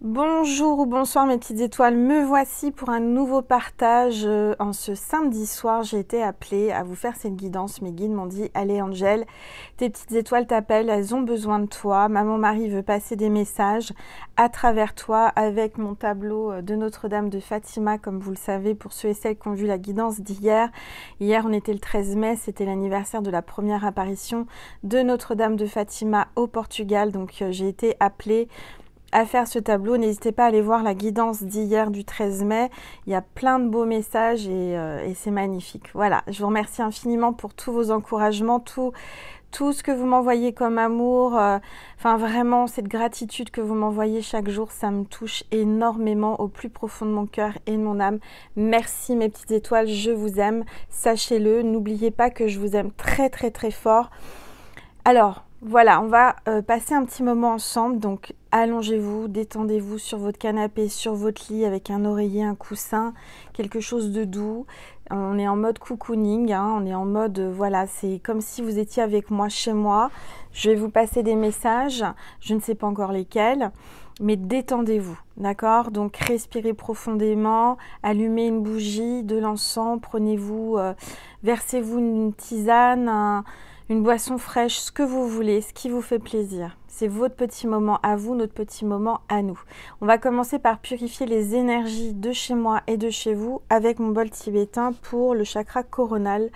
Bonjour ou bonsoir mes petites étoiles, me voici pour un nouveau partage. En ce samedi soir, j'ai été appelée à vous faire cette guidance. Mes guides m'ont dit, allez Angèle, tes petites étoiles t'appellent, elles ont besoin de toi. Maman Marie veut passer des messages à travers toi avec mon tableau de Notre-Dame de Fatima, comme vous le savez, pour ceux et celles qui ont vu la guidance d'hier. Hier, on était le 13 mai, c'était l'anniversaire de la première apparition de Notre-Dame de Fatima au Portugal. Donc j'ai été appelée à faire ce tableau. N'hésitez pas à aller voir la guidance d'hier du 13 mai. Il y a plein de beaux messages et c'est magnifique. Voilà, je vous remercie infiniment pour tous vos encouragements, tout ce que vous m'envoyez comme amour. Enfin, vraiment, cette gratitude que vous m'envoyez chaque jour, ça me touche énormément au plus profond de mon cœur et de mon âme. Merci mes petites étoiles, je vous aime. Sachez-le, n'oubliez pas que je vous aime très très très fort. Alors, voilà, on va passer un petit moment ensemble, donc allongez-vous, détendez-vous sur votre canapé, sur votre lit avec un oreiller, un coussin, quelque chose de doux. On est en mode cocooning, hein, on est en mode, voilà, c'est comme si vous étiez avec moi chez moi. Je vais vous passer des messages, je ne sais pas encore lesquels, mais détendez-vous, d'accord? Donc respirez profondément, allumez une bougie, de l'encens, prenez-vous, versez-vous une tisane, une boisson fraîche, ce que vous voulez, ce qui vous fait plaisir. C'est votre petit moment à vous, notre petit moment à nous. On va commencer par purifier les énergies de chez moi et de chez vous avec mon bol tibétain pour le chakra coronal,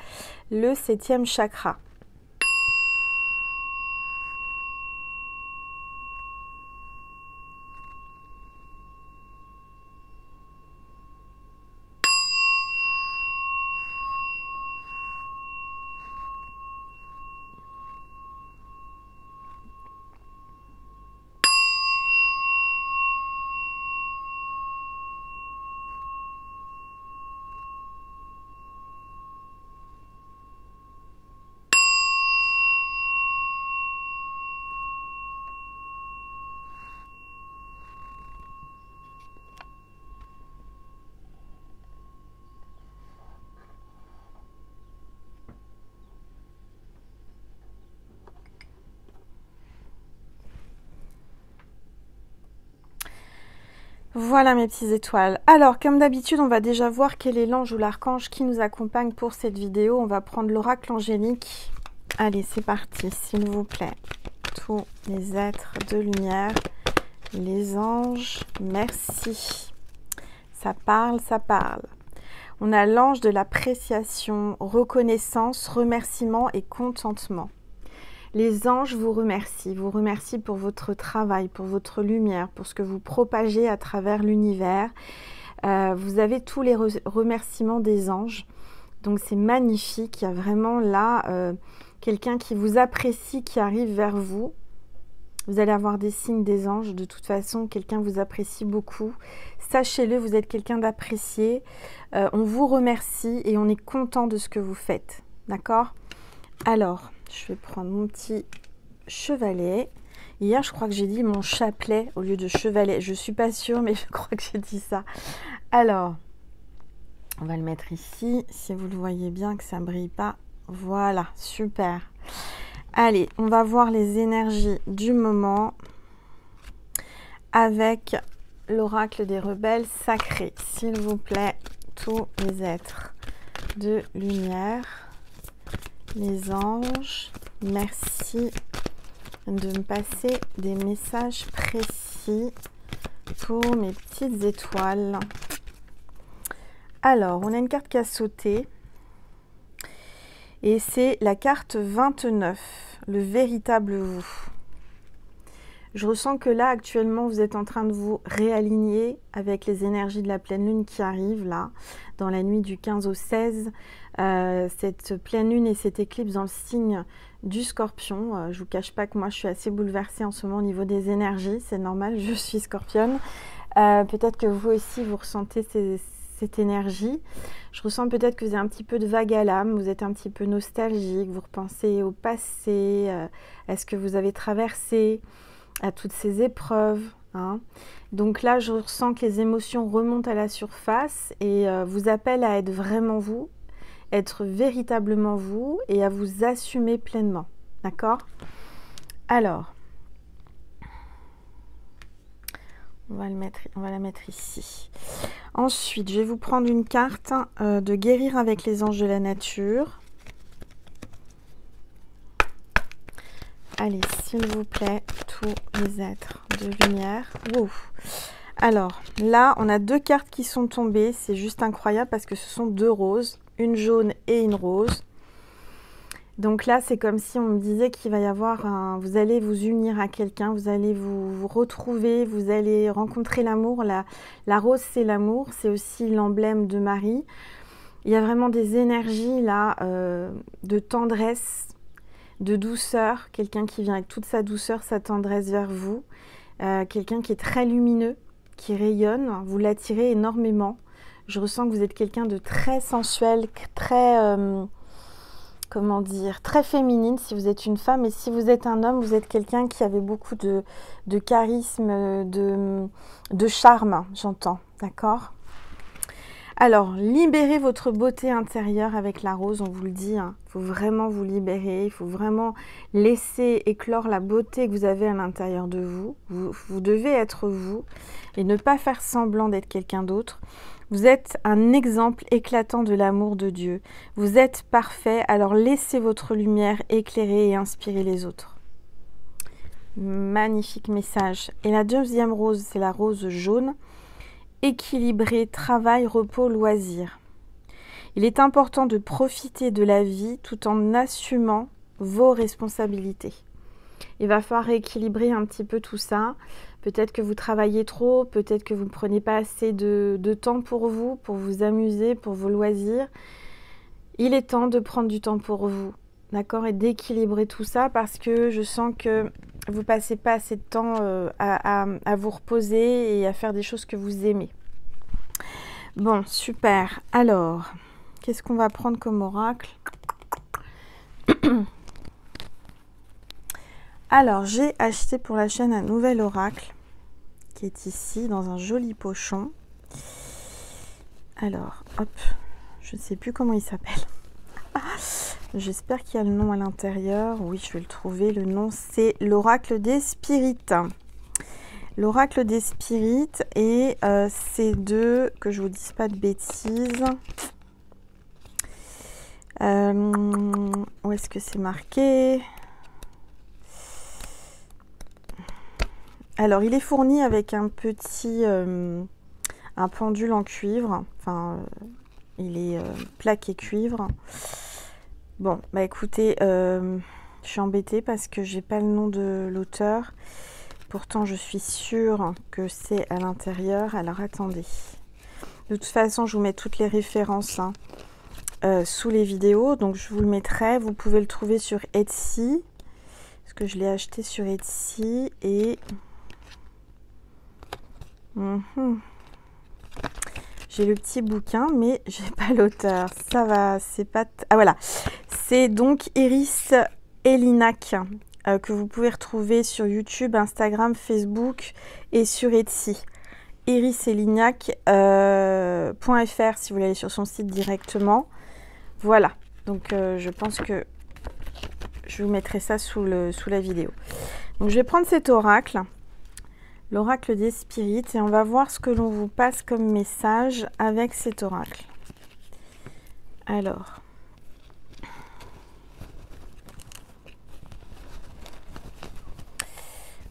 le 7e chakra. Voilà mes petites étoiles. Alors, comme d'habitude, on va déjà voir quel est l'ange ou l'archange qui nous accompagne pour cette vidéo. On va prendre l'oracle angélique. Allez, c'est parti, s'il vous plaît. Tous les êtres de lumière, les anges, merci. Ça parle, ça parle. On a l'ange de l'appréciation, reconnaissance, remerciement et contentement. Les anges vous remercient pour votre travail, pour votre lumière, pour ce que vous propagez à travers l'univers. Vous avez tous les remerciements des anges, donc c'est magnifique. Il y a vraiment là quelqu'un qui vous apprécie, qui arrive vers vous. Vous allez avoir des signes des anges, de toute façon, quelqu'un vous apprécie beaucoup. Sachez-le, vous êtes quelqu'un d'apprécié. On vous remercie et on est content de ce que vous faites, d'accord ? Alors, je vais prendre mon petit chevalet. Hier, je crois que j'ai dit mon chapelet au lieu de chevalet. Je ne suis pas sûre, mais je crois que j'ai dit ça. Alors, on va le mettre ici. Si vous le voyez bien, que ça ne brille pas. Voilà, super. Allez, on va voir les énergies du moment avec l'oracle des rebelles sacrés. S'il vous plaît, tous les êtres de lumière. Les anges, merci de me passer des messages précis pour mes petites étoiles. Alors, on a une carte qui a sauté et c'est la carte 29, le véritable vous. Je ressens que là, actuellement, vous êtes en train de vous réaligner avec les énergies de la pleine lune qui arrive là, dans la nuit du 15 au 16. Cette pleine lune et cette éclipse dans le signe du Scorpion. Je vous cache pas que moi, je suis assez bouleversée en ce moment au niveau des énergies. C'est normal, je suis Scorpionne. Peut-être que vous aussi, vous ressentez cette énergie. Je ressens peut-être que vous avez un petit peu de vague à l'âme, vous êtes un petit peu nostalgique, vous repensez au passé, à ce que vous avez traversé, à toutes ces épreuves. Hein. Donc là, je ressens que les émotions remontent à la surface et vous appellent à être vraiment vous, être véritablement vous et à vous assumer pleinement. D'accord ? Alors, On va la mettre ici. Ensuite, je vais vous prendre une carte de guérir avec les anges de la nature. Allez, s'il vous plaît, tous les êtres de lumière. Wow. Alors, là, on a 2 cartes qui sont tombées. C'est juste incroyable parce que ce sont 2 roses, une jaune et une rose. Donc là, c'est comme si on me disait qu'il va y avoir vous allez vous unir à quelqu'un, vous allez vous retrouver, vous allez rencontrer l'amour. La rose, c'est l'amour, c'est aussi l'emblème de Marie. Il y a vraiment des énergies là, de tendresse, de douceur. Quelqu'un qui vient avec toute sa douceur, sa tendresse vers vous. Quelqu'un qui est très lumineux, qui rayonne. Vous l'attirez énormément. Je ressens que vous êtes quelqu'un de très sensuel, très... comment dire, très féminine si vous êtes une femme, et si vous êtes un homme, vous êtes quelqu'un qui avait beaucoup de charisme, de charme, j'entends, d'accord? Alors, libérez votre beauté intérieure avec la rose, on vous le dit, hein. Il faut vraiment vous libérer, il faut vraiment laisser éclore la beauté que vous avez à l'intérieur de vous. Vous devez être vous et ne pas faire semblant d'être quelqu'un d'autre. Vous êtes un exemple éclatant de l'amour de Dieu. Vous êtes parfait, alors laissez votre lumière éclairer et inspirer les autres. Magnifique message. Et la deuxième rose, c'est la rose jaune. Équilibré, travail, repos, loisir. Il est important de profiter de la vie tout en assumant vos responsabilités. Il va falloir équilibrer un petit peu tout ça. Peut-être que vous travaillez trop, peut-être que vous ne prenez pas assez de temps pour vous amuser, pour vos loisirs. Il est temps de prendre du temps pour vous, d'accord? Et d'équilibrer tout ça parce que je sens que vous ne passez pas assez de temps à vous reposer et à faire des choses que vous aimez. Bon, super. Alors, qu'est-ce qu'on va prendre comme oracle? Alors, j'ai acheté pour la chaîne un nouvel oracle qui est ici dans un joli pochon. Alors, hop, je ne sais plus comment il s'appelle. J'espère qu'il y a le nom à l'intérieur. Oui, je vais le trouver. Le nom, c'est l'oracle des spirites. L'oracle des spirites et c'est que je vous dise pas de bêtises. Où est-ce que c'est marqué? Alors, il est fourni avec un petit un pendule en cuivre. Enfin, il est plaqué cuivre. Bon, bah écoutez, je suis embêtée parce que j'ai pas le nom de l'auteur. Pourtant, je suis sûre que c'est à l'intérieur. Alors, attendez. De toute façon, je vous mets toutes les références hein, sous les vidéos. Donc, je vous le mettrai. Vous pouvez le trouver sur Etsy. Parce que je l'ai acheté sur Etsy. Et... j'ai le petit bouquin, mais j'ai pas l'auteur. Ça va, c'est pas... Ah, voilà. C'est donc Iris Elinac. Que vous pouvez retrouver sur YouTube, Instagram, Facebook et sur Etsy. iriselinac.fr si vous voulez aller sur son site directement. Voilà, donc je pense que je vous mettrai ça sous la vidéo. Donc je vais prendre cet oracle, l'oracle des spirites, et on va voir ce que l'on vous passe comme message avec cet oracle. Alors...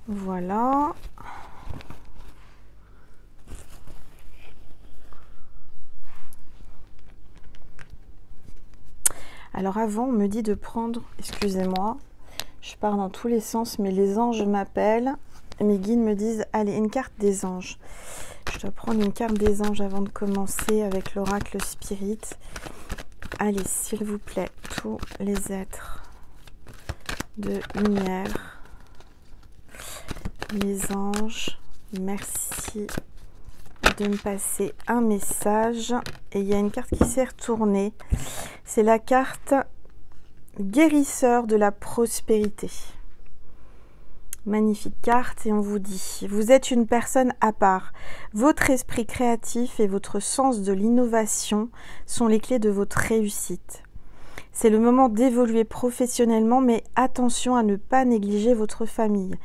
voilà. Alors avant, on me dit de prendre, excusez-moi, je pars dans tous les sens, mais les anges m'appellent. Mes guides me disent, allez, une carte des anges. Je dois prendre une carte des anges avant de commencer avec l'oracle spirit. Allez, s'il vous plaît, tous les êtres de lumière. Les anges, merci de me passer un message. Et il y a une carte qui s'est retournée. C'est la carte guérisseur de la prospérité. Magnifique carte et on vous dit, vous êtes une personne à part. Votre esprit créatif et votre sens de l'innovation sont les clés de votre réussite. C'est le moment d'évoluer professionnellement, mais attention à ne pas négliger votre famille.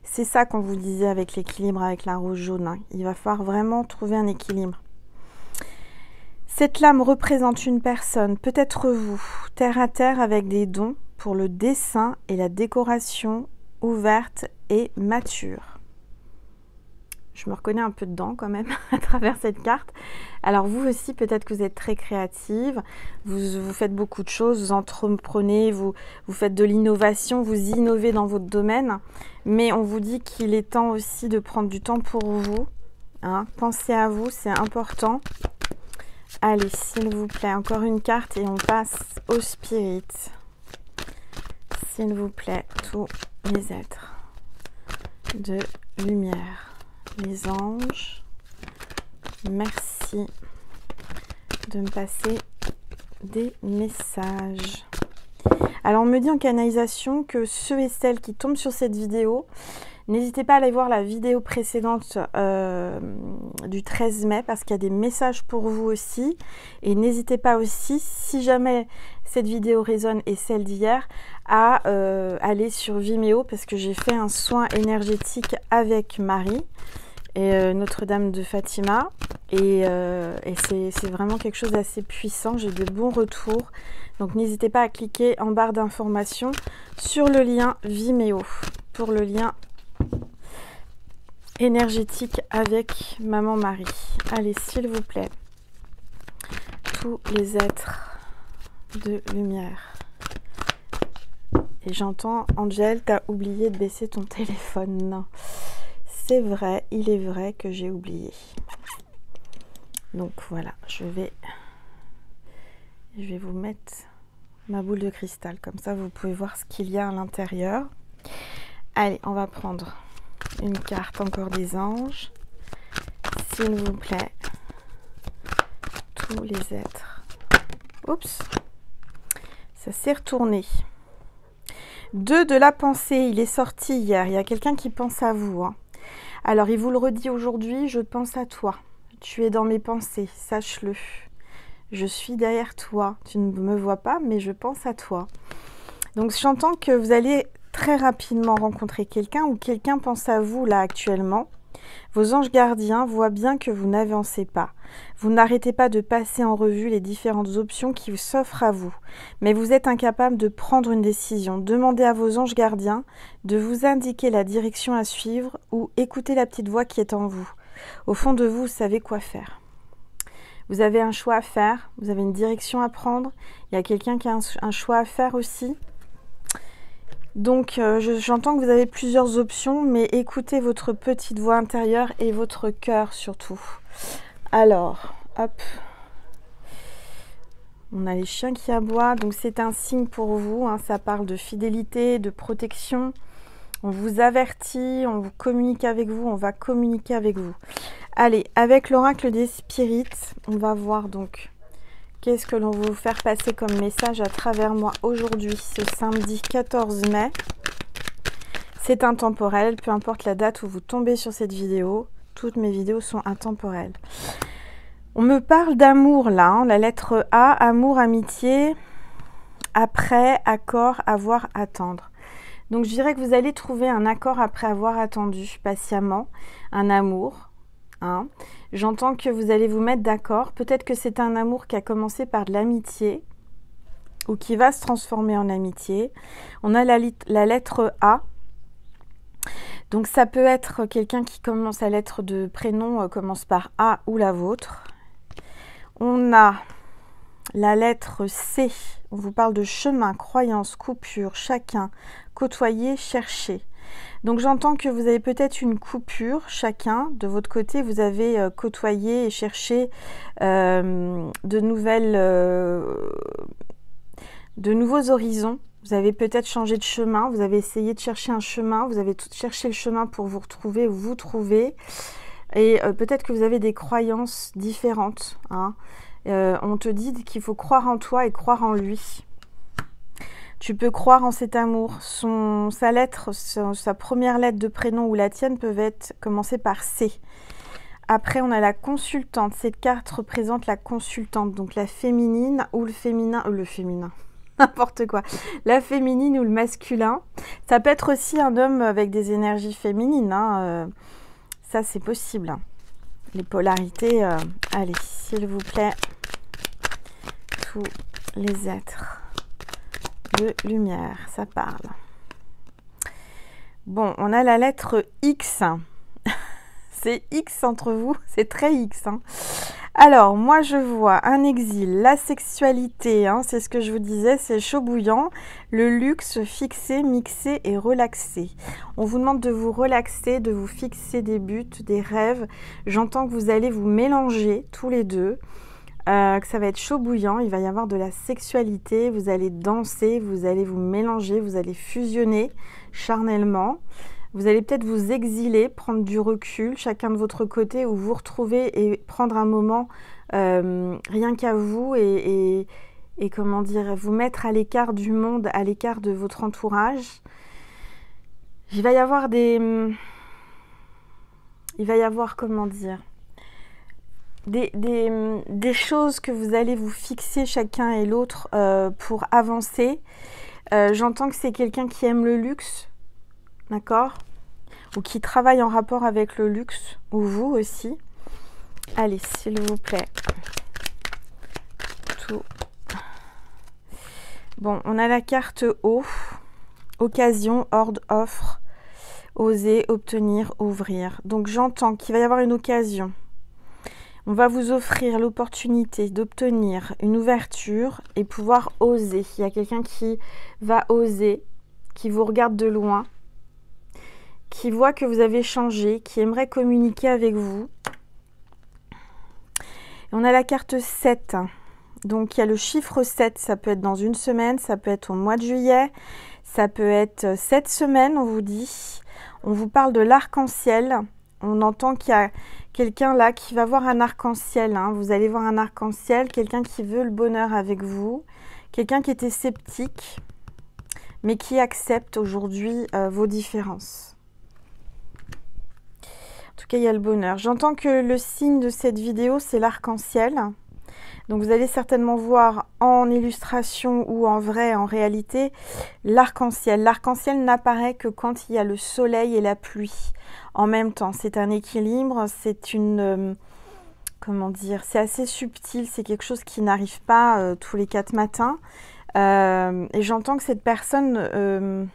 C'est ça qu'on vous disait avec l'équilibre, avec la rose jaune, hein. Il va falloir vraiment trouver un équilibre. Cette lame représente une personne, peut-être vous, terre à terre avec des dons pour le dessin et la décoration, ouverte et mature. Je me reconnais un peu dedans quand même à travers cette carte. Alors vous aussi, peut-être que vous êtes très créative, vous faites beaucoup de choses, vous entreprenez, vous faites de l'innovation, vous innovez dans votre domaine. Mais on vous dit qu'il est temps aussi de prendre du temps pour vous. Hein. Pensez à vous, c'est important. Allez, s'il vous plaît, encore une carte et on passe au spirit. S'il vous plaît, tous les êtres de lumière. Les anges, merci de me passer des messages. Alors on me dit en canalisation que ceux et celles qui tombent sur cette vidéo, n'hésitez pas à aller voir la vidéo précédente du 13 mai parce qu'il y a des messages pour vous aussi. Et n'hésitez pas aussi, si jamais cette vidéo résonne et celle d'hier, à aller sur Vimeo parce que j'ai fait un soin énergétique avec Marie et Notre-Dame de Fatima. Et c'est vraiment quelque chose d'assez puissant. J'ai de bons retours. Donc n'hésitez pas à cliquer en barre d'informations sur le lien Vimeo pour le lien énergétique avec Maman Marie. Allez, s'il vous plaît, tous les êtres de lumière. Et j'entends, Angel, t'as oublié de baisser ton téléphone. C'est vrai, il est vrai que j'ai oublié. Donc voilà, je vais vous mettre ma boule de cristal. Comme ça, vous pouvez voir ce qu'il y a à l'intérieur. Allez, on va prendre une carte encore des anges. S'il vous plaît, tous les êtres. Oups, ça s'est retourné. 2 de la pensée, il est sorti hier. Il y a quelqu'un qui pense à vous. Hein. Alors, il vous le redit aujourd'hui, je pense à toi. Tu es dans mes pensées, sache-le. Je suis derrière toi. Tu ne me vois pas, mais je pense à toi. Donc, j'entends que vous allez très rapidement rencontrer quelqu'un ou quelqu'un pense à vous là actuellement. Vos anges gardiens voient bien que vous n'avancez pas. Vous n'arrêtez pas de passer en revue les différentes options qui s'offrent à vous. Mais vous êtes incapable de prendre une décision. Demandez à vos anges gardiens de vous indiquer la direction à suivre ou écoutez la petite voix qui est en vous. Au fond de vous, vous savez quoi faire. Vous avez un choix à faire, vous avez une direction à prendre. Il y a quelqu'un qui a un choix à faire aussi. Donc, j'entends que vous avez plusieurs options, mais écoutez votre petite voix intérieure et votre cœur surtout. Alors, hop. On a les chiens qui aboient, donc c'est un signe pour vous. Hein, ça parle de fidélité, de protection. On vous avertit, on vous communique avec vous, on va communiquer avec vous. Allez, avec l'oracle des spirites, on va voir donc qu'est-ce que l'on veut vous faire passer comme message à travers moi aujourd'hui, ce samedi 14 mai. C'est intemporel, peu importe la date où vous tombez sur cette vidéo. Toutes mes vidéos sont intemporelles. On me parle d'amour là, hein, la lettre A, amour, amitié, après, accord, avoir, attendre. Donc je dirais que vous allez trouver un accord après avoir attendu patiemment, un amour. Hein. J'entends que vous allez vous mettre d'accord. Peut-être que c'est un amour qui a commencé par de l'amitié ou qui va se transformer en amitié. On a la lettre A. Donc ça peut être quelqu'un qui commence, la lettre de prénom commence par A ou la vôtre. On a la lettre C. On vous parle de chemin, croyance, coupure, chacun, côtoyer, chercher. Donc j'entends que vous avez peut-être une coupure, chacun. De votre côté, vous avez côtoyé et cherché de nouveaux horizons. Vous avez peut-être changé de chemin, vous avez essayé de chercher un chemin, vous avez cherché le chemin pour vous retrouver ou vous trouver. Et peut-être que vous avez des croyances différentes. Hein. On te dit qu'il faut croire en toi et croire en lui. Tu peux croire en cet amour. Sa première lettre de prénom ou la tienne peuvent commencer par C. Après, on a la consultante. Cette carte représente la consultante, donc la féminine ou le féminin. n'importe quoi. La féminine ou le masculin. Ça peut être aussi un homme avec des énergies féminines, hein, ça c'est possible. Hein. Les polarités, allez, s'il vous plaît, tous les êtres de lumière, ça parle. Bon, on a la lettre X. C'est X entre vous, c'est très X. Hein. Alors, moi, je vois un exil, la sexualité, hein, c'est ce que je vous disais, c'est chaud bouillant, le luxe, fixé, mixé et relaxé. On vous demande de vous relaxer, de vous fixer des buts, des rêves. J'entends que vous allez vous mélanger tous les deux, que ça va être chaud bouillant, il va y avoir de la sexualité, vous allez danser, vous allez vous mélanger, vous allez fusionner charnellement. Vous allez peut-être vous exiler, prendre du recul, chacun de votre côté, ou vous retrouver et prendre un moment rien qu'à vous et comment dire, vous mettre à l'écart du monde, à l'écart de votre entourage. Il va y avoir comment dire, des choses que vous allez vous fixer chacun et l'autre pour avancer. J'entends que c'est quelqu'un qui aime le luxe. D'accord? Ou qui travaille en rapport avec le luxe, ou vous aussi. Allez, s'il vous plaît. Tout. Bon, on a la carte O. Occasion, ordre, offre. Oser, obtenir, ouvrir. Donc j'entends qu'il va y avoir une occasion. On va vous offrir l'opportunité d'obtenir une ouverture et pouvoir oser. Il y a quelqu'un qui va oser, qui vous regarde de loin, qui voit que vous avez changé, qui aimerait communiquer avec vous. Et on a la carte 7. Donc, il y a le chiffre 7. Ça peut être dans une semaine, ça peut être au mois de juillet, ça peut être cette semaine, on vous dit. On vous parle de l'arc-en-ciel. On entend qu'il y a quelqu'un là qui va voir un arc-en-ciel. Hein. Vous allez voir un arc-en-ciel, quelqu'un qui veut le bonheur avec vous, quelqu'un qui était sceptique, mais qui accepte aujourd'hui vos différences. En tout cas, il y a le bonheur. J'entends que le signe de cette vidéo, c'est l'arc-en-ciel. Donc, vous allez certainement voir en illustration ou en vrai, en réalité, l'arc-en-ciel. L'arc-en-ciel n'apparaît que quand il y a le soleil et la pluie en même temps. C'est un équilibre, c'est une... comment dire? C'est assez subtil, c'est quelque chose qui n'arrive pas tous les 4 matins. Et j'entends que cette personne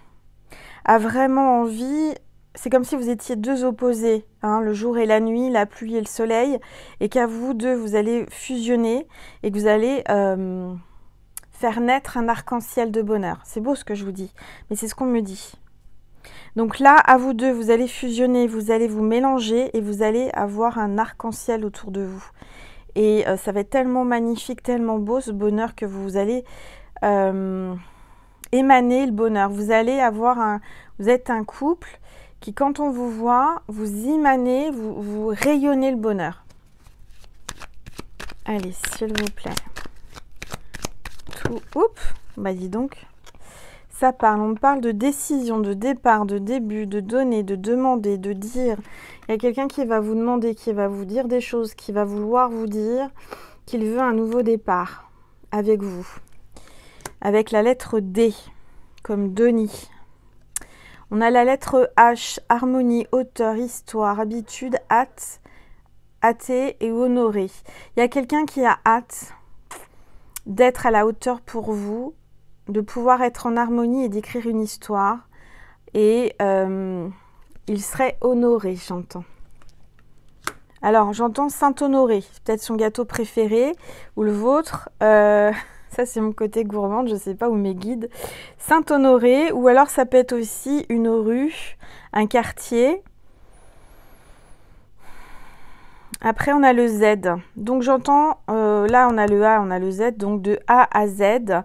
a vraiment envie... C'est comme si vous étiez deux opposés, hein, le jour et la nuit, la pluie et le soleil, et qu'à vous deux, vous allez fusionner et que vous allez faire naître un arc-en-ciel de bonheur. C'est beau ce que je vous dis, mais c'est ce qu'on me dit. Donc là, à vous deux, vous allez fusionner, vous allez vous mélanger et vous allez avoir un arc-en-ciel autour de vous. Et ça va être tellement magnifique, tellement beau ce bonheur que vous allez émaner le bonheur. Vous allez avoir vous êtes un couple qui, quand on vous voit, vous émanez, vous rayonnez le bonheur. Allez, s'il vous plaît. Tout, oups, bah dis donc. Ça parle, on parle de décision, de départ, de début, de donner, de demander, de dire. Il y a quelqu'un qui va vous demander, qui va vous dire des choses, qui va vouloir vous dire qu'il veut un nouveau départ avec vous. Avec la lettre D, comme Denis. On a la lettre H, harmonie, hauteur, histoire, habitude, hâte, hâter et honorer. Il y a quelqu'un qui a hâte d'être à la hauteur pour vous, de pouvoir être en harmonie et d'écrire une histoire. Et il serait honoré, j'entends. Alors, j'entends Saint-Honoré, peut-être son gâteau préféré ou le vôtre. Ça, c'est mon côté gourmande, je ne sais pas où mes guides. Saint-Honoré, ou alors ça peut être aussi une rue, un quartier. Après, on a le Z. Donc, j'entends, là, on a le A, on a le Z. Donc, de A à Z.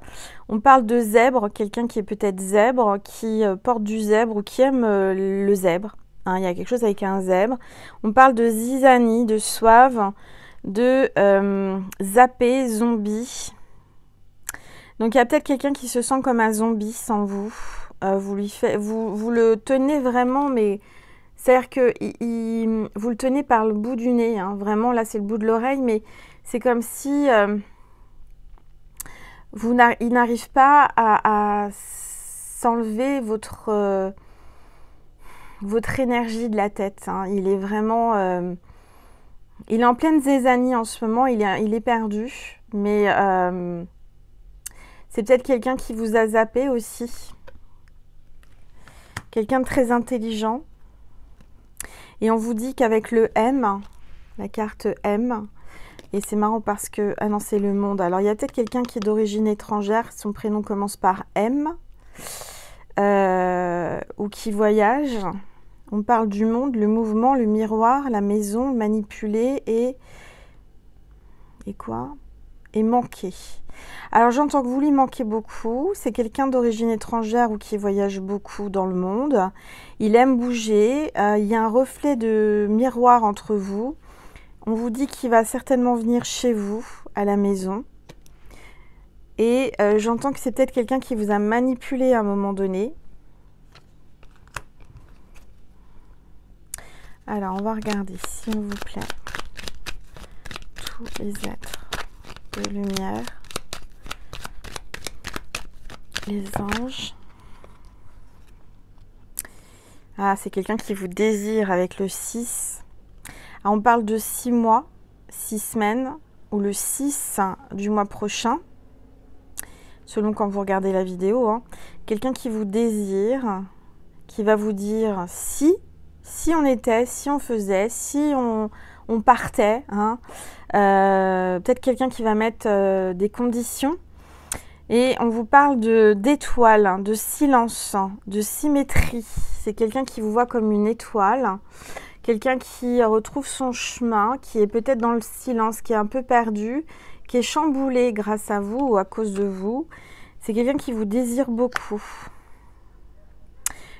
On parle de zèbre, quelqu'un qui est peut-être zèbre, qui porte du zèbre ou qui aime le zèbre. Hein, il y a quelque chose avec un zèbre. On parle de zizanie, de soave, de zappé, zombie. Donc, il y a peut-être quelqu'un qui se sent comme un zombie sans vous. Vous le tenez vraiment, mais c'est-à-dire que vous le tenez par le bout du nez. Hein. Vraiment, là, c'est le bout de l'oreille, mais c'est comme si il n'arrive pas à s'enlever votre énergie de la tête. Hein. Il est vraiment... il est en pleine zézanie en ce moment, il est perdu. Mais c'est peut-être quelqu'un qui vous a zappé aussi. Quelqu'un de très intelligent. Et on vous dit qu'avec le M, la carte M, et c'est marrant parce que... Ah non, c'est le monde. Alors, il y a peut-être quelqu'un qui est d'origine étrangère, son prénom commence par M, ou qui voyage. On parle du monde, le mouvement, le miroir, la maison, manipuler et quoi? Et manquer. Alors, j'entends que vous lui manquez beaucoup. C'est quelqu'un d'origine étrangère ou qui voyage beaucoup dans le monde. Il aime bouger. Il y a un reflet de miroir entre vous. On vous dit qu'il va certainement venir chez vous, à la maison. Et j'entends que c'est peut-être quelqu'un qui vous a manipulé à un moment donné. Alors, on va regarder, s'il vous plaît, tous les êtres de lumière, les anges. Ah, c'est quelqu'un qui vous désire avec le 6. Ah, on parle de 6 mois, 6 semaines, ou le 6 du mois prochain, selon quand vous regardez la vidéo. Hein. Quelqu'un qui vous désire, qui va vous dire si on était, si on faisait, si on partait. Hein. Peut-être quelqu'un qui va mettre des conditions. Et on vous parle d'étoiles, hein, de silence, de symétrie. C'est quelqu'un qui vous voit comme une étoile. Quelqu'un qui retrouve son chemin, qui est peut-être dans le silence, qui est un peu perdu, qui est chamboulé grâce à vous ou à cause de vous. C'est quelqu'un qui vous désire beaucoup.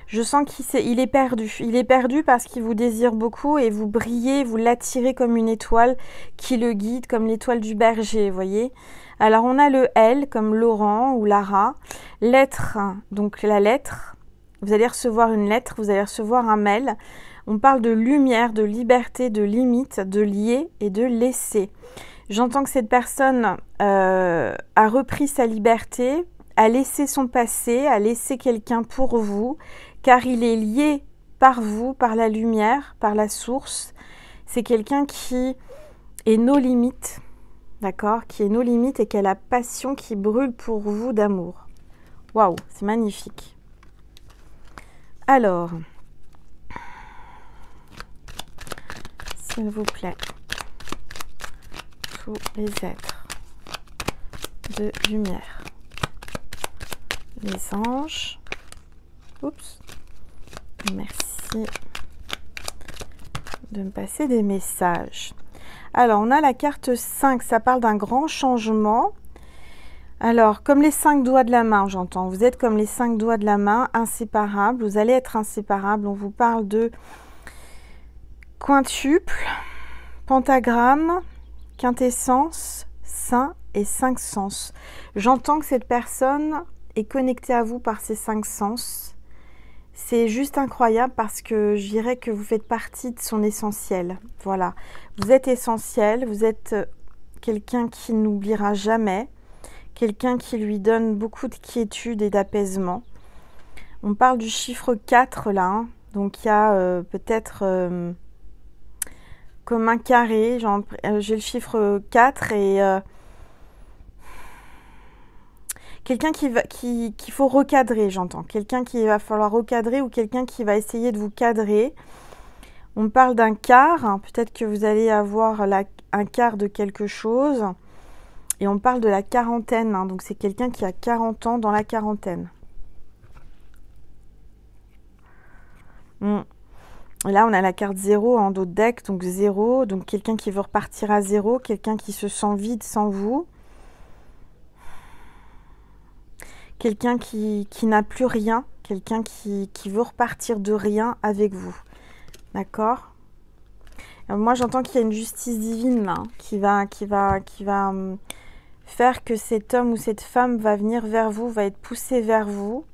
Je sens qu'il est perdu. Il est perdu parce qu'il vous désire beaucoup et vous brillez, vous l'attirez comme une étoile qui le guide, comme l'étoile du berger, vous voyez. Alors, on a le L comme Laurent ou Lara. Lettre, donc la lettre. Vous allez recevoir une lettre, vous allez recevoir un mail. On parle de lumière, de liberté, de limite, de lier et de laisser. J'entends que cette personne a repris sa liberté, a laissé son passé, a laissé quelqu'un pour vous, car il est lié par vous, par la lumière, par la source. C'est quelqu'un qui est nos limites, d'accord? Qui est nos limites et qui a la passion qui brûle pour vous d'amour. Waouh, c'est magnifique. Alors, s'il vous plaît, tous les êtres de lumière, les anges, oups, merci de me passer des messages. Alors, on a la carte 5, ça parle d'un grand changement. Alors, comme les 5 doigts de la main, j'entends. Vous êtes comme les 5 doigts de la main, inséparables. Vous allez être inséparables. On vous parle de quintuple, pentagramme, quintessence, saint et 5 sens. J'entends que cette personne est connectée à vous par ces 5 sens. C'est juste incroyable parce que je dirais que vous faites partie de son essentiel. Voilà. Vous êtes essentiel, vous êtes quelqu'un qui n'oubliera jamais. Quelqu'un qui lui donne beaucoup de quiétude et d'apaisement. On parle du chiffre 4 là. Hein. Donc il y a peut-être comme un carré. J'ai le chiffre 4 et quelqu'un qu'il faut recadrer, j'entends. Quelqu'un qu'il va falloir recadrer ou quelqu'un qui va essayer de vous cadrer. On parle d'un quart. Hein. Peut-être que vous allez avoir un quart de quelque chose. Et on parle de la quarantaine, hein, donc c'est quelqu'un qui a 40 ans dans la quarantaine. Là, on a la carte 0 en dos de deck, donc 0. Donc quelqu'un qui veut repartir à 0, quelqu'un qui se sent vide sans vous. Quelqu'un qui n'a plus rien, quelqu'un qui veut repartir de rien avec vous. D'accord ? Moi, j'entends qu'il y a une justice divine là, qui va faire que cet homme ou cette femme va venir vers vous, va être poussé vers vous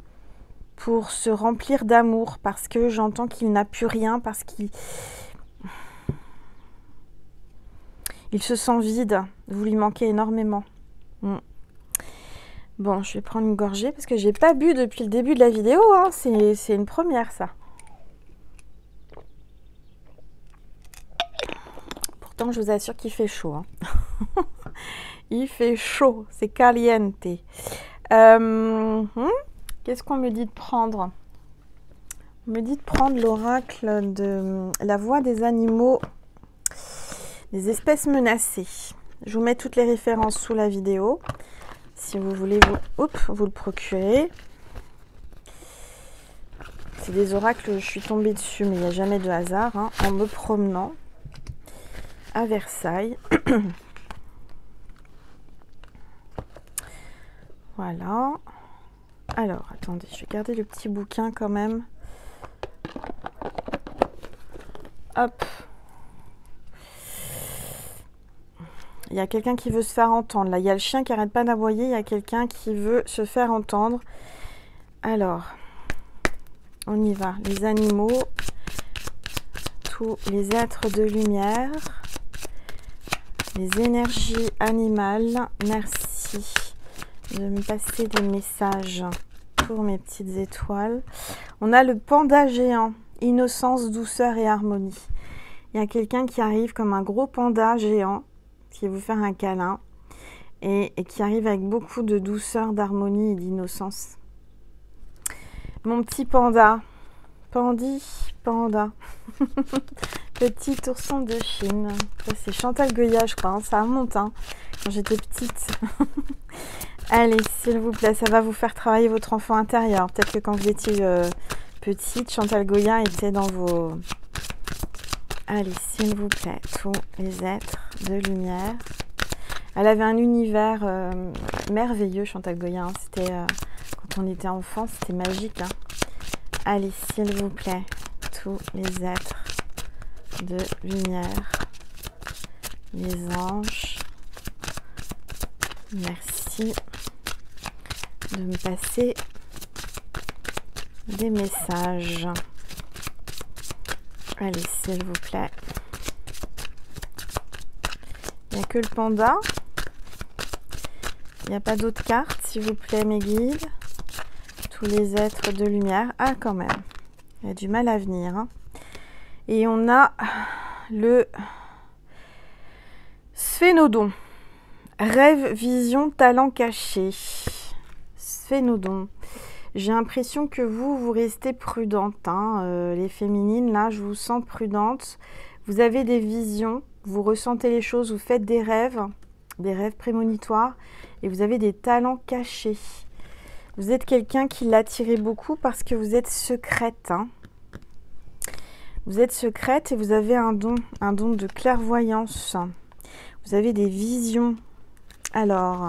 pour se remplir d'amour parce que j'entends qu'il n'a plus rien, parce qu'il se sent vide. Vous lui manquez énormément. Bon, je vais prendre une gorgée parce que j'ai pas bu depuis le début de la vidéo, hein. C'est une première ça. Pourtant, je vous assure qu'il fait chaud, hein. Il fait chaud, c'est caliente. Qu'est-ce qu'on me dit de prendre? On me dit de prendre l'oracle de la voix des animaux, des espèces menacées. Je vous mets toutes les références sous la vidéo. Si vous voulez vous le procurer. C'est des oracles, je suis tombée dessus, mais il n'y a jamais de hasard, hein, en me promenant à Versailles. Voilà. Alors, attendez, je vais garder le petit bouquin quand même. Hop. Il y a quelqu'un qui veut se faire entendre. Là, il y a le chien qui n'arrête pas d'aboyer. Il y a quelqu'un qui veut se faire entendre. Alors, on y va. Les animaux, tous les êtres de lumière, les énergies animales. Merci de me passer des messages pour mes petites étoiles. On a le panda géant, innocence, douceur et harmonie. Il y a quelqu'un qui arrive comme un gros panda géant qui veut faire un câlin et qui arrive avec beaucoup de douceur, d'harmonie et d'innocence. Mon petit panda, Pandi, panda, petit ourson de Chine. C'est Chantal Goya, je crois, hein. Ça remonte, hein, quand j'étais petite. Allez, s'il vous plaît, ça va vous faire travailler votre enfant intérieur. Peut-être que quand vous étiez petite, Chantal Goya était dans vos... Allez, s'il vous plaît, tous les êtres de lumière. Elle avait un univers merveilleux, Chantal Goya. Hein. C'était quand on était enfant, c'était magique. Hein. Allez, s'il vous plaît, tous les êtres de lumière, les anges. Merci de me passer des messages. Allez, s'il vous plaît. Il n'y a que le panda. Il n'y a pas d'autres cartes, s'il vous plaît, mes guides. Tous les êtres de lumière. Ah, quand même. Il y a du mal à venir. Hein. Et on a le sphénodon. Rêve, vision, talent caché. Sphénodon. J'ai l'impression que vous restez prudente. Hein. Les féminines, là, je vous sens prudente. Vous avez des visions, vous ressentez les choses, vous faites des rêves prémonitoires et vous avez des talents cachés. Vous êtes quelqu'un qui l'attirait beaucoup parce que vous êtes secrète. Hein. Vous êtes secrète et vous avez un don de clairvoyance. Vous avez des visions. Alors...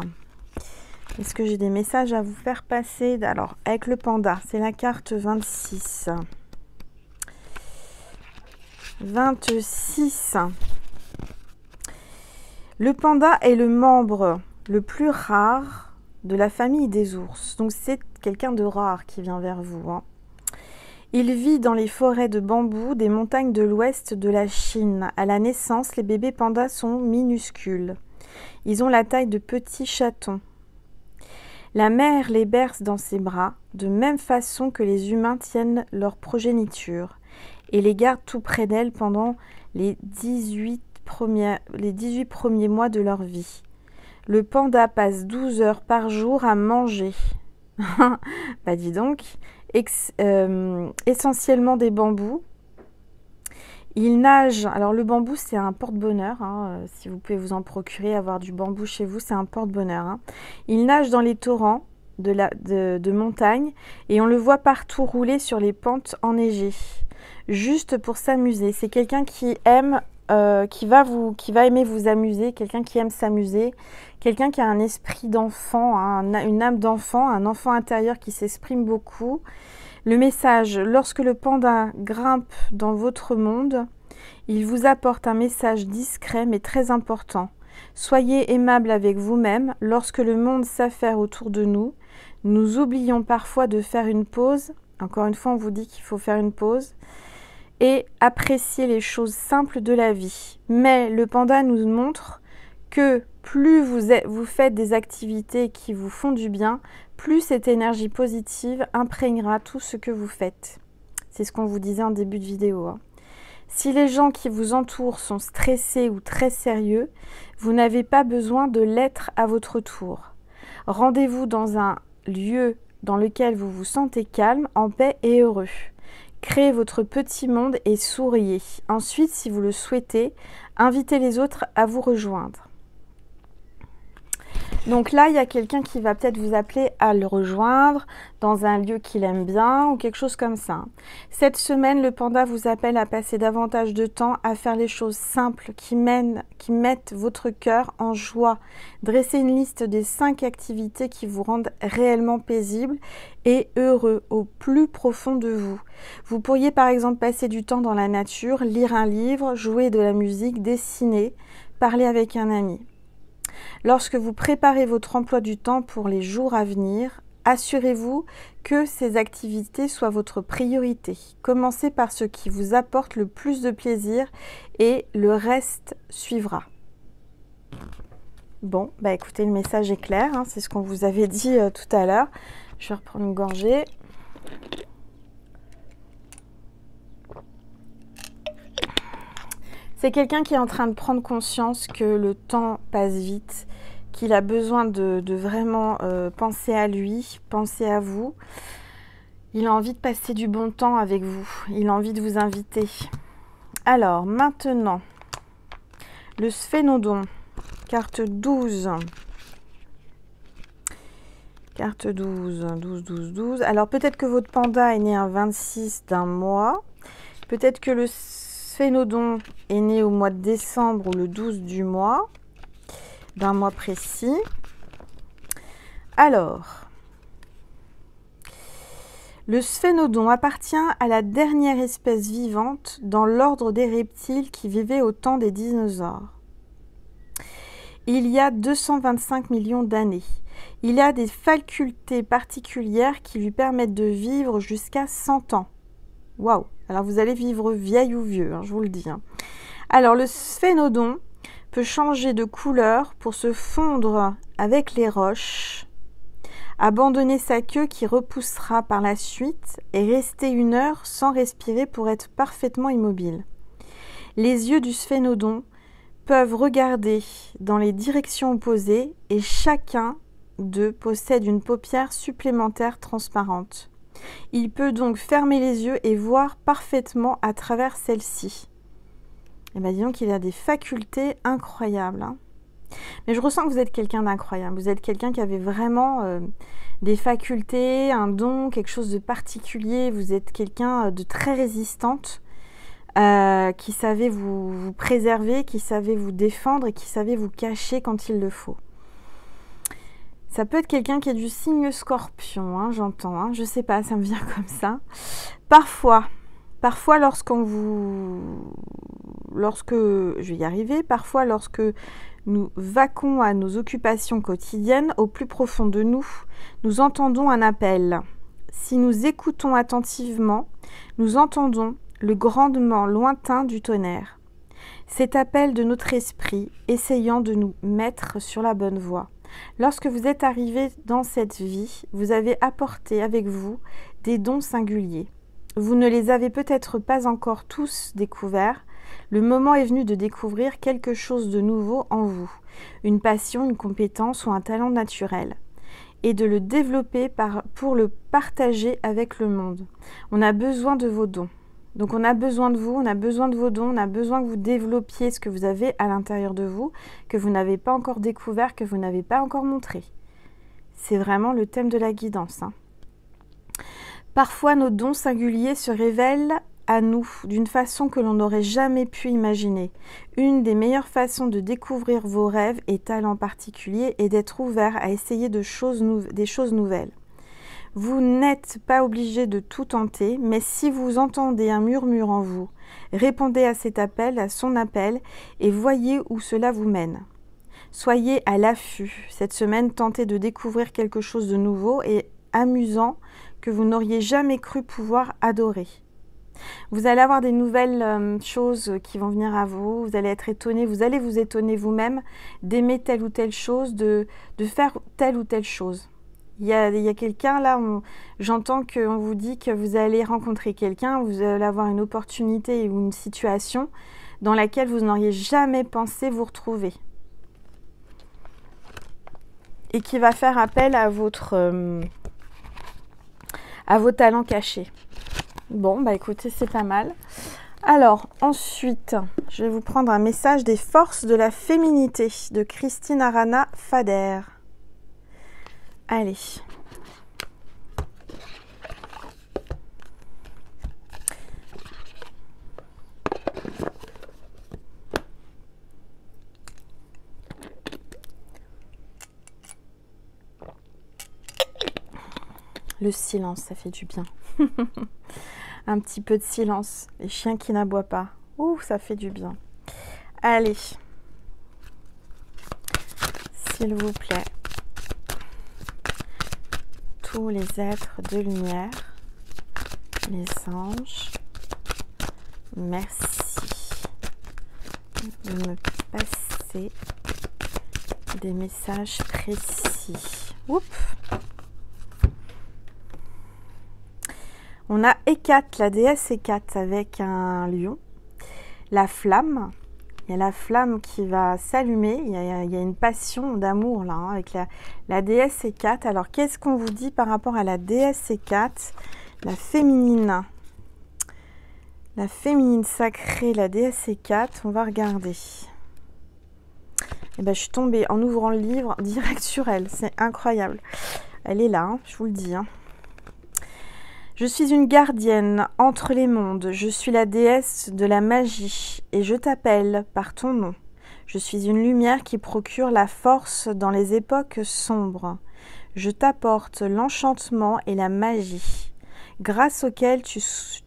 est-ce que j'ai des messages à vous faire passer? Alors, avec le panda, c'est la carte 26. 26. Le panda est le membre le plus rare de la famille des ours. Donc, c'est quelqu'un de rare qui vient vers vous. Hein. Il vit dans les forêts de bambou des montagnes de l'ouest de la Chine. À la naissance, les bébés pandas sont minuscules. Ils ont la taille de petits chatons. La mère les berce dans ses bras, de même façon que les humains tiennent leur progéniture, et les garde tout près d'elle pendant les 18 premiers mois de leur vie. Le panda passe 12 heures par jour à manger. Bah dis donc, essentiellement des bambous. Il nage, alors le bambou c'est un porte-bonheur, hein, si vous pouvez vous en procurer, avoir du bambou chez vous, c'est un porte-bonheur. Hein. Il nage dans les torrents de montagne et on le voit partout rouler sur les pentes enneigées, juste pour s'amuser. C'est quelqu'un qui aime, qui va aimer vous amuser, quelqu'un qui aime s'amuser, quelqu'un qui a un esprit d'enfant, hein, une âme d'enfant, un enfant intérieur qui s'exprime beaucoup. Le message, lorsque le panda grimpe dans votre monde, il vous apporte un message discret mais très important. Soyez aimable avec vous-même. Lorsque le monde s'affaire autour de nous, nous oublions parfois de faire une pause. Encore une fois, on vous dit qu'il faut faire une pause. Et apprécier les choses simples de la vie. Mais le panda nous montre que plus vous faites des activités qui vous font du bien, plus cette énergie positive imprégnera tout ce que vous faites. C'est ce qu'on vous disait en début de vidéo, hein. Si les gens qui vous entourent sont stressés ou très sérieux, vous n'avez pas besoin de l'être à votre tour. Rendez-vous dans un lieu dans lequel vous vous sentez calme, en paix et heureux. Créez votre petit monde et souriez. Ensuite, si vous le souhaitez, invitez les autres à vous rejoindre. Donc là, il y a quelqu'un qui va peut-être vous appeler à le rejoindre dans un lieu qu'il aime bien ou quelque chose comme ça. Cette semaine, le panda vous appelle à passer davantage de temps à faire les choses simples qui mettent votre cœur en joie. Dressez une liste des 5 activités qui vous rendent réellement paisible et heureux au plus profond de vous. Vous pourriez par exemple passer du temps dans la nature, lire un livre, jouer de la musique, dessiner, parler avec un ami. Lorsque vous préparez votre emploi du temps pour les jours à venir, assurez-vous que ces activités soient votre priorité. Commencez par ce qui vous apporte le plus de plaisir et le reste suivra. Bon, bah écoutez, le message est clair, hein, c'est ce qu'on vous avait dit tout à l'heure. Je vais reprendre une gorgée. C'est quelqu'un qui est en train de prendre conscience que le temps passe vite, qu'il a besoin de vraiment penser à lui, penser à vous. Il a envie de passer du bon temps avec vous. Il a envie de vous inviter. Alors, maintenant, le sphénodon, carte 12. Carte 12, 12, 12, 12. Alors, peut-être que votre panda est né un 26 d'un mois. Peut-être que le sphénodon est né au mois de décembre ou le 12 du mois, d'un mois précis. Alors, le sphénodon appartient à la dernière espèce vivante dans l'ordre des reptiles qui vivaient au temps des dinosaures. Il y a 225 millions d'années. Il a des facultés particulières qui lui permettent de vivre jusqu'à 100 ans. Waouh! Alors vous allez vivre vieille ou vieux, hein, je vous le dis, hein. Alors le sphénodon peut changer de couleur pour se fondre avec les roches, abandonner sa queue qui repoussera par la suite et rester 1 heure sans respirer pour être parfaitement immobile. Les yeux du sphénodon peuvent regarder dans les directions opposées et chacun d'eux possède une paupière supplémentaire transparente. Il peut donc fermer les yeux et voir parfaitement à travers celle-ci. Et bien disons qu'il a des facultés incroyables, hein. Mais je ressens que vous êtes quelqu'un d'incroyable. Vous êtes quelqu'un qui avait vraiment des facultés, un don, quelque chose de particulier. Vous êtes quelqu'un de très résistante, qui savait vous préserver, qui savait vous défendre et qui savait vous cacher quand il le faut. Ça peut être quelqu'un qui est du signe scorpion, hein, j'entends, hein, je sais pas, ça me vient comme ça. Parfois lorsque, je vais y arriver, parfois lorsque nous vaquons à nos occupations quotidiennes, au plus profond de nous, nous entendons un appel. Si nous écoutons attentivement, nous entendons le grondement lointain du tonnerre. Cet appel de notre esprit essayant de nous mettre sur la bonne voie. Lorsque vous êtes arrivé dans cette vie, vous avez apporté avec vous des dons singuliers. Vous ne les avez peut-être pas encore tous découverts. Le moment est venu de découvrir quelque chose de nouveau en vous, une passion, une compétence ou un talent naturel, et de le développer pour le partager avec le monde. On a besoin de vos dons. Donc on a besoin de vous, on a besoin de vos dons, on a besoin que vous développiez ce que vous avez à l'intérieur de vous, que vous n'avez pas encore découvert, que vous n'avez pas encore montré. C'est vraiment le thème de la guidance, hein. Parfois nos dons singuliers se révèlent à nous d'une façon que l'on n'aurait jamais pu imaginer. Une des meilleures façons de découvrir vos rêves et talents particuliers est d'être ouvert à essayer des choses nouvelles. Vous n'êtes pas obligé de tout tenter, mais si vous entendez un murmure en vous, répondez à cet appel, à son appel, et voyez où cela vous mène. Soyez à l'affût. Cette semaine, tentez de découvrir quelque chose de nouveau et amusant que vous n'auriez jamais cru pouvoir adorer. Vous allez avoir des nouvelles choses qui vont venir à vous. Vous allez être étonné, vous allez vous étonner vous-même d'aimer telle ou telle chose, de faire telle ou telle chose. Il y a quelqu'un là, j'entends qu'on vous dit que vous allez rencontrer quelqu'un, vous allez avoir une opportunité ou une situation dans laquelle vous n'auriez jamais pensé vous retrouver. Et qui va faire appel à vos talents cachés. Bon, bah écoutez, c'est pas mal. Alors, ensuite, je vais vous prendre un message des forces de la féminité de Christine Arana Fader. Allez. Le silence, ça fait du bien. Un petit peu de silence. Les chiens qui n'aboient pas. Ouh, ça fait du bien. Allez. S'il vous plaît. Tous les êtres de lumière. Les anges. Merci de me passer des messages précis. Oups. On a Hécate, la déesse Hécate avec un lion. La flamme. Il y a la flamme qui va s'allumer. Il y a une passion d'amour là hein, avec la déesse Hécate. Alors qu'est-ce qu'on vous dit par rapport à la déesse Hécate? La féminine. La féminine sacrée, la déesse Hécate. On va regarder. Et ben, je suis tombée en ouvrant le livre direct sur elle. C'est incroyable. Elle est là, hein, je vous le dis. Hein. Je suis une gardienne entre les mondes, je suis la déesse de la magie et je t'appelle par ton nom. Je suis une lumière qui procure la force dans les époques sombres. Je t'apporte l'enchantement et la magie, grâce auxquels tu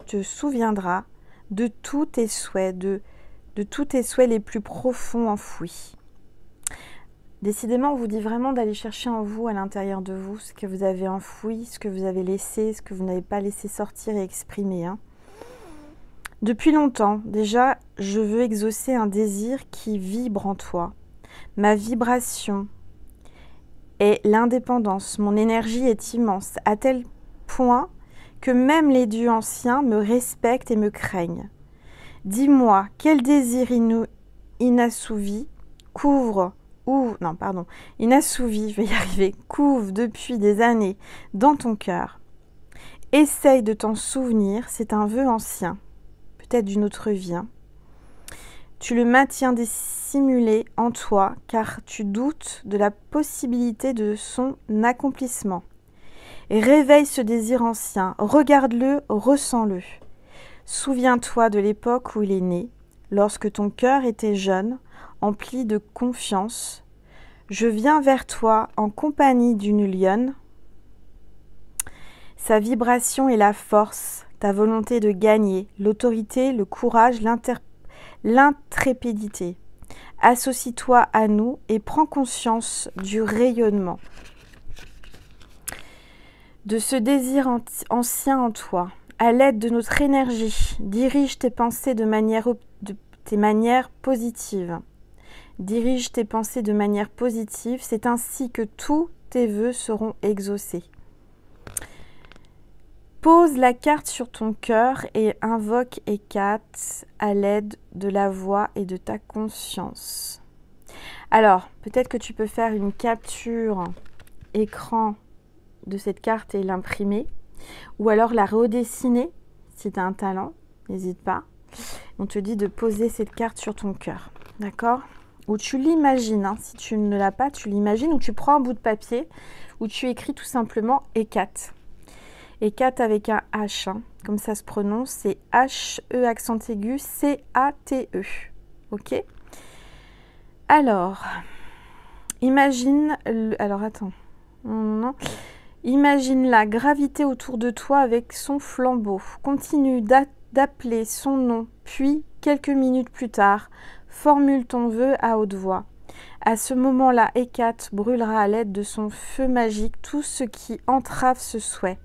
te souviendras de tous tes souhaits, de tous tes souhaits les plus profonds enfouis. Décidément, on vous dit vraiment d'aller chercher en vous, à l'intérieur de vous, ce que vous avez enfoui, ce que vous avez laissé, ce que vous n'avez pas laissé sortir et exprimer. Hein. Depuis longtemps, déjà, je veux exaucer un désir qui vibre en toi. Ma vibration est l'indépendance. Mon énergie est immense, à tel point que même les dieux anciens me respectent et me craignent. Dis-moi, quel désir inassouvi couvre inassouvi, je vais y arriver, couve depuis des années dans ton cœur. Essaye de t'en souvenir, c'est un vœu ancien, peut-être d'une autre vie. Hein. Tu le maintiens dissimulé en toi, car tu doutes de la possibilité de son accomplissement. Et réveille ce désir ancien, regarde-le, ressens-le. Souviens-toi de l'époque où il est né, lorsque ton cœur était jeune, empli de confiance. Je viens vers toi en compagnie d'une lionne. Sa vibration est la force, ta volonté de gagner, l'autorité, le courage, l'intrépidité. Associe-toi à nous et prends conscience du rayonnement de ce désir ancien en toi. À l'aide de notre énergie, dirige tes pensées de manière positive. Dirige tes pensées de manière positive, c'est ainsi que tous tes vœux seront exaucés. Pose la carte sur ton cœur et invoque Hécate à l'aide de la voix et de ta conscience. Alors, peut-être que tu peux faire une capture écran de cette carte et l'imprimer, ou alors la redessiner si tu as un talent, n'hésite pas. On te dit de poser cette carte sur ton cœur, d'accord ? Ou tu l'imagines, hein. Si tu ne l'as pas, tu l'imagines, ou tu prends un bout de papier, où tu écris tout simplement Hécate. Hécate avec un H, hein. Comme ça se prononce, c'est H-E accent aigu, C-A-T-E. Ok ? Alors, imagine, imagine la gravité autour de toi avec son flambeau. Continue d'appeler son nom, puis, quelques minutes plus tard, formule ton vœu à haute voix. À ce moment-là, Hécate brûlera à l'aide de son feu magique tout ce qui entrave ce souhait.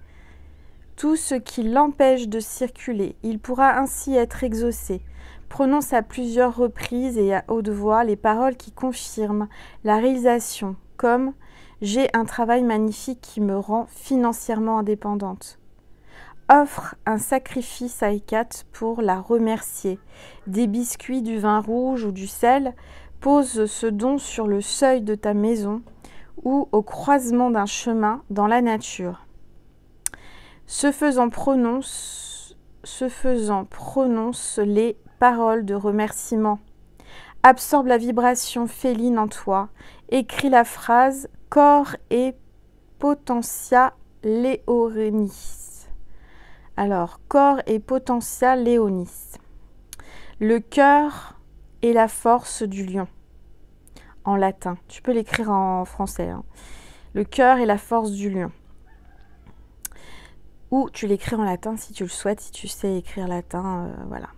tout ce qui l'empêche de circuler. Il pourra ainsi être exaucé. Prononce à plusieurs reprises et à haute voix les paroles qui confirment la réalisation, comme « J'ai un travail magnifique qui me rend financièrement indépendante ». Offre un sacrifice à Hécate pour la remercier. Des biscuits, du vin rouge ou du sel. Pose ce don sur le seuil de ta maison ou au croisement d'un chemin dans la nature. Ce faisant, prononce les paroles de remerciement. Absorbe la vibration féline en toi. Écris la phrase « Cor et potentia leonis ». Alors, Cor et potentia leonis. Le cœur est la force du lion. En latin. Tu peux l'écrire en français. Hein. Le cœur est la force du lion. Ou tu l'écris en latin si tu le souhaites, si tu sais écrire latin, voilà.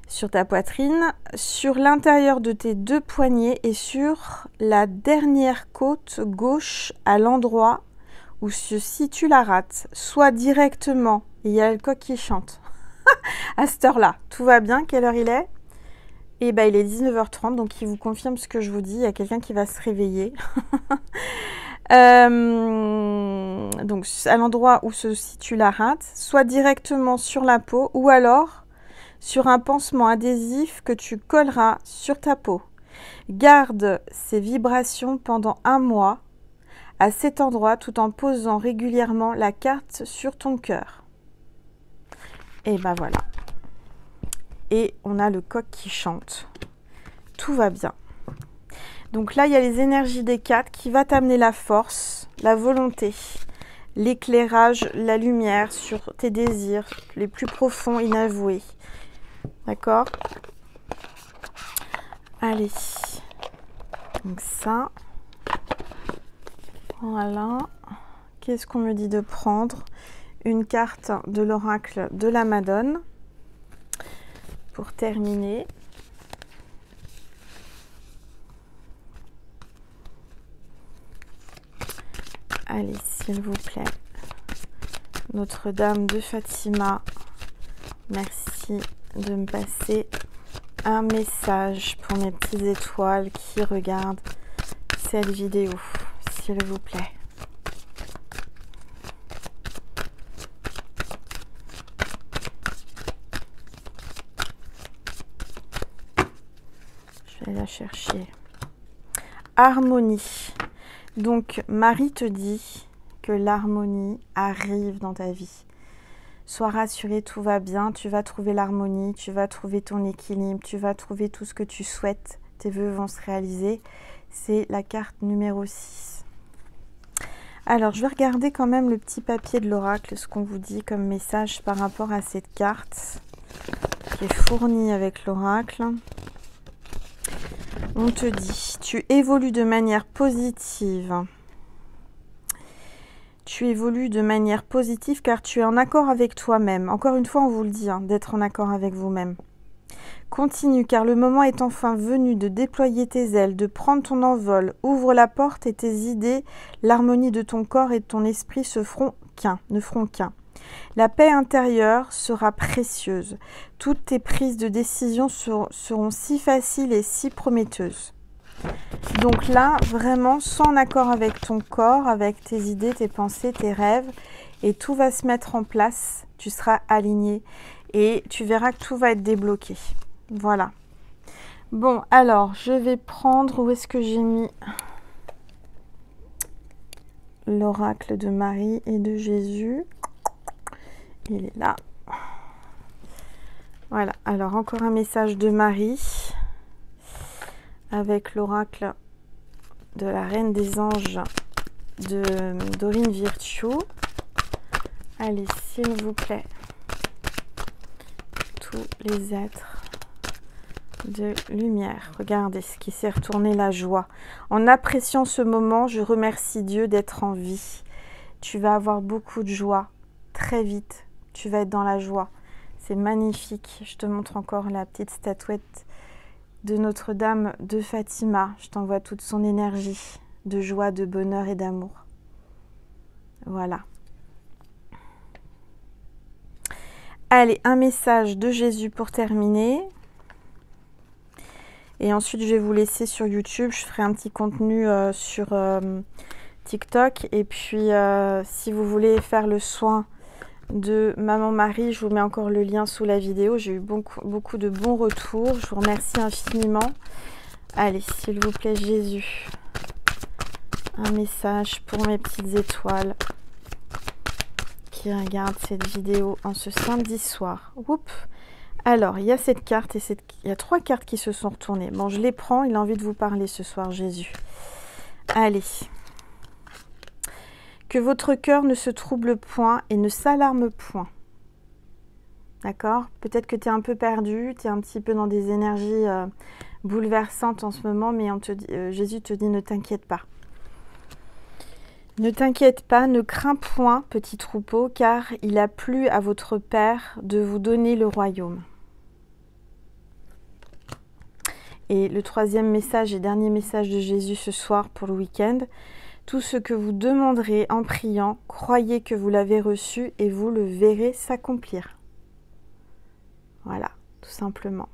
Sur ta poitrine, sur l'intérieur de tes deux poignets et sur la dernière côte gauche à l'endroit où se situe la rate, soit directement, il y a le coq qui chante, à cette heure-là, tout va bien, quelle heure il est? Eh bien, il est 19h30, donc il vous confirme ce que je vous dis, il y a quelqu'un qui va se réveiller. Donc, à l'endroit où se situe la rate, soit directement sur la peau, ou alors sur un pansement adhésif que tu colleras sur ta peau. Garde ces vibrations pendant 1 mois à cet endroit tout en posant régulièrement la carte sur ton cœur. Et ben voilà. Et on a le coq qui chante. Tout va bien. Donc là, il y a les énergies des 4 qui va t'amener la force, la volonté, l'éclairage, la lumière sur tes désirs les plus profonds, inavoués. D'accord? Allez. Donc ça. Voilà. Qu'est-ce qu'on me dit de prendre? Une carte de l'oracle de la Madone. Pour terminer. Allez, s'il vous plaît. Notre-Dame de Fatima, merci de me passer un message pour mes petites étoiles qui regardent cette vidéo, s'il vous plaît. Je vais la chercher. Harmonie. Donc, Marie te dit que l'harmonie arrive dans ta vie. Sois rassuré, tout va bien, tu vas trouver l'harmonie, tu vas trouver ton équilibre, tu vas trouver tout ce que tu souhaites, tes vœux vont se réaliser. C'est la carte numéro 6. Alors, je vais regarder quand même le petit papier de l'oracle, ce qu'on vous dit comme message par rapport à cette carte qui est fournie avec l'oracle. On te dit, tu évolues de manière positive. Tu évolues de manière positive car tu es en accord avec toi-même. Encore une fois, on vous le dit, hein, d'être en accord avec vous-même. Continue car le moment est enfin venu de déployer tes ailes, de prendre ton envol. Ouvre la porte et tes idées, l'harmonie de ton corps et de ton esprit ne feront qu'un. La paix intérieure sera précieuse. Toutes tes prises de décision seront si faciles et si prometteuses. Donc là, vraiment, sois en accord avec ton corps, avec tes idées, tes pensées, tes rêves. Et tout va se mettre en place. Tu seras aligné. Et tu verras que tout va être débloqué. Voilà. Bon, alors, je vais prendre... Où est-ce que j'ai mis l'oracle de Marie et de Jésus? Il est là. Voilà. Alors, encore un message de Marie avec l'oracle de la Reine des Anges de Dorine Virtue. Allez, s'il vous plaît. Tous les êtres de lumière. Regardez ce qui s'est retourné, la joie. En appréciant ce moment, je remercie Dieu d'être en vie. Tu vas avoir beaucoup de joie. Très vite, tu vas être dans la joie. C'est magnifique. Je te montre encore la petite statuette de Notre-Dame de Fatima. Je t'envoie toute son énergie de joie, de bonheur et d'amour. Voilà. Allez, un message de Jésus pour terminer. Et ensuite, je vais vous laisser sur YouTube. Je ferai un petit contenu sur TikTok. Et puis, si vous voulez faire le soin de Maman Marie, je vous mets encore le lien sous la vidéo. J'ai eu beaucoup de bons retours. Je vous remercie infiniment. Allez, s'il vous plaît, Jésus. Un message pour mes petites étoiles qui regardent cette vidéo en ce samedi soir. Oups. Alors, il y a cette carte et il y a 3 cartes qui se sont retournées. Bon, je les prends. Il a envie de vous parler ce soir, Jésus. Allez. Que votre cœur ne se trouble point et ne s'alarme point. D'accord? Peut-être que tu es un peu perdu, tu es un petit peu dans des énergies bouleversantes en ce moment, mais Jésus te dit ne t'inquiète pas. Ne t'inquiète pas, ne crains point, petit troupeau, car il a plu à votre Père de vous donner le royaume. Et le 3e message et dernier message de Jésus ce soir pour le week-end. Tout ce que vous demanderez en priant, croyez que vous l'avez reçu et vous le verrez s'accomplir. Voilà, tout simplement.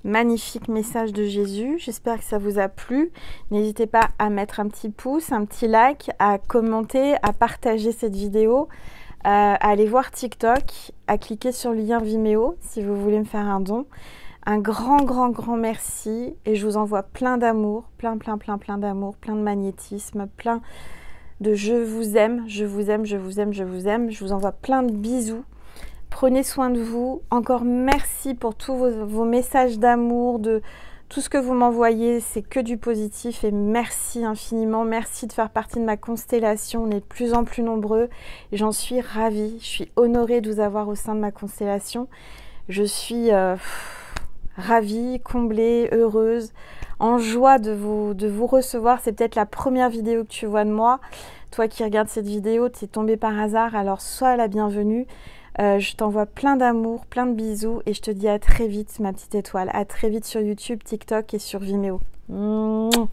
Magnifique message de Jésus. J'espère que ça vous a plu. N'hésitez pas à mettre un petit pouce, un petit like, à commenter, à partager cette vidéo, à aller voir TikTok, à cliquer sur le lien Vimeo si vous voulez me faire un don. Un grand merci et je vous envoie plein d'amour, plein d'amour, plein de magnétisme, plein de je vous aime, je vous aime, je vous aime, je vous aime. Je vous envoie plein de bisous. Prenez soin de vous. Encore merci pour tous vos messages d'amour, de tout ce que vous m'envoyez. C'est que du positif et merci infiniment. Merci de faire partie de ma constellation. On est de plus en plus nombreux et j'en suis ravie. Je suis honorée de vous avoir au sein de ma constellation. Je suis... ravie, comblée, heureuse, en joie de vous recevoir. C'est peut-être la première vidéo que tu vois de moi. Toi qui regardes cette vidéo, tu es tombé par hasard, alors sois la bienvenue. Je t'envoie plein d'amour, plein de bisous et je te dis à très vite ma petite étoile. À très vite sur YouTube, TikTok et sur Vimeo. Mouah.